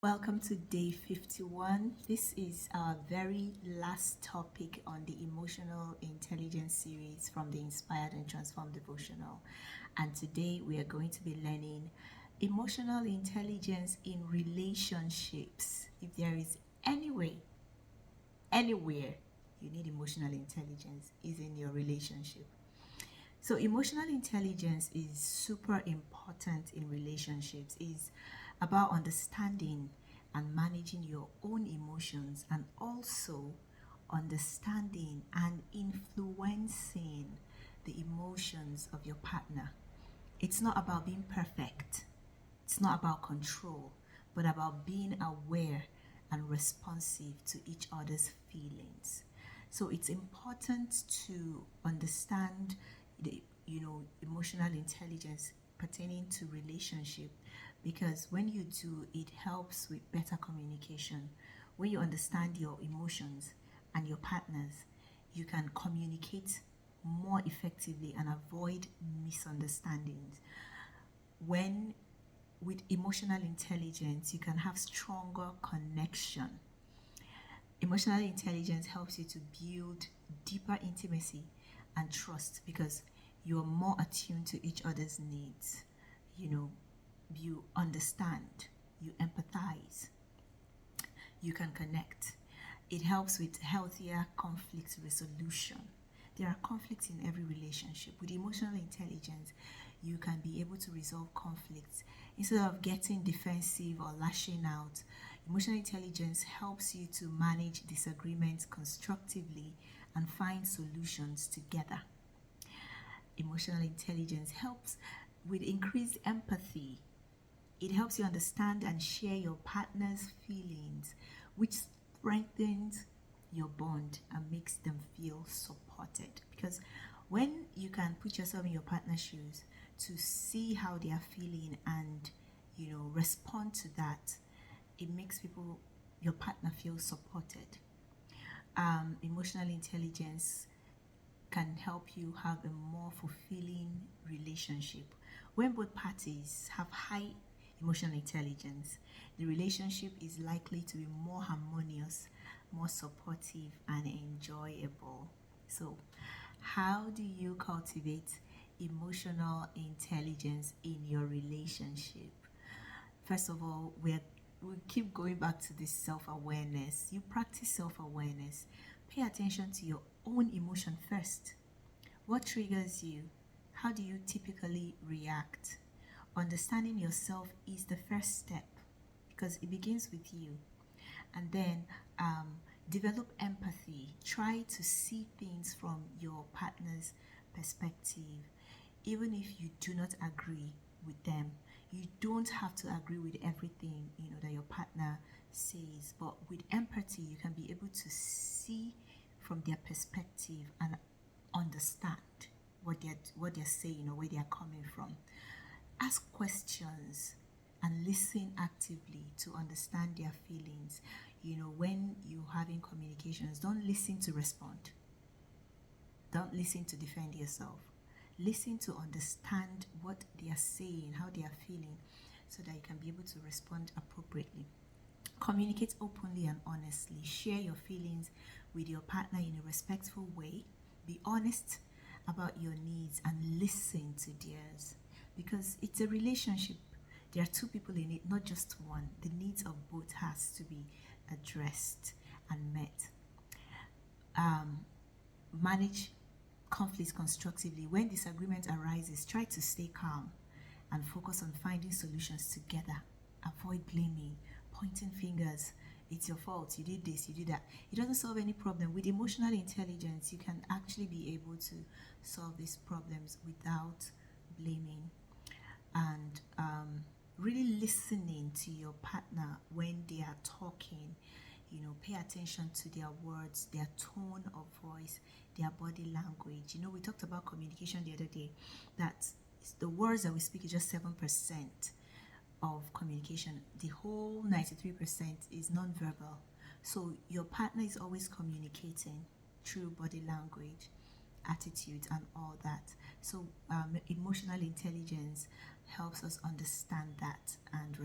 Welcome to day 51. This is our very last topic on the emotional intelligence series from the Inspired and Transformed devotional. And today we are going to be learning emotional intelligence in relationships. If there is any way, anywhere you need emotional intelligence, is in your relationship. So emotional intelligence is super important in relationships. Is about understanding and managing your own emotions and also understanding and influencing the emotions of your partner. It's not about being perfect. It's not about control, but about being aware and responsive to each other's feelings. So it's important to understand the emotional intelligence pertaining to relationship, because when you do, it helps with better communication. When you understand your emotions and your partners, you can communicate more effectively and avoid misunderstandings. When with emotional intelligence, you can have stronger connection. Emotional intelligence helps you to build deeper intimacy and trust because you're more attuned to each other's needs. You understand, you empathize, you can connect. It helps with healthier conflict resolution. There are conflicts in every relationship. With emotional intelligence, you can be able to resolve conflicts instead of getting defensive or lashing out. Emotional intelligence helps you to manage disagreements constructively and find solutions together. Emotional intelligence helps with increased empathy. It helps you understand and share your partner's feelings, which strengthens your bond and makes them feel supported. Because when you can put yourself in your partner's shoes to see how they are feeling and respond to that, it makes your partner feel supported. Emotional intelligence can help you have a more fulfilling relationship. When both parties have high emotional intelligence, the relationship is likely to be more harmonious, more supportive, and enjoyable. So, how do you cultivate emotional intelligence in your relationship? First of all, we keep going back to this self-awareness. You practice self-awareness. Pay attention to your own emotion first. What triggers you? How do you typically react? Understanding yourself is the first step because it begins with you. And then develop empathy. Try to see things from your partner's perspective. Even if you do not agree with them, you don't have to agree with everything that your partner says, but with empathy you can be able to see from their perspective and understand what they're saying or where they're coming from. Ask questions and listen actively to understand their feelings. When you're having communications, don't listen to respond. Don't listen to defend yourself. Listen to understand what they are saying, how they are feeling, so that you can be able to respond appropriately. Communicate openly and honestly. Share your feelings with your partner in a respectful way. Be honest about your needs and listen to theirs, because it's a relationship. There are two people in it, not just one. The needs of both has to be addressed and met. Manage conflicts constructively. When disagreement arises, try to stay calm and focus on finding solutions together. Avoid blaming, pointing fingers. It's your fault, you did this, you did that. It doesn't solve any problem. With emotional intelligence, you can actually be able to solve these problems without blaming. And really listening to your partner when they are talking. Pay attention to their words, their tone of voice, their body language. We talked about communication the other day, that the words that we speak is just 7% of communication. The whole 93% is non-verbal. So your partner is always communicating through body language, attitude, and all that. So emotional intelligence helps us understand that and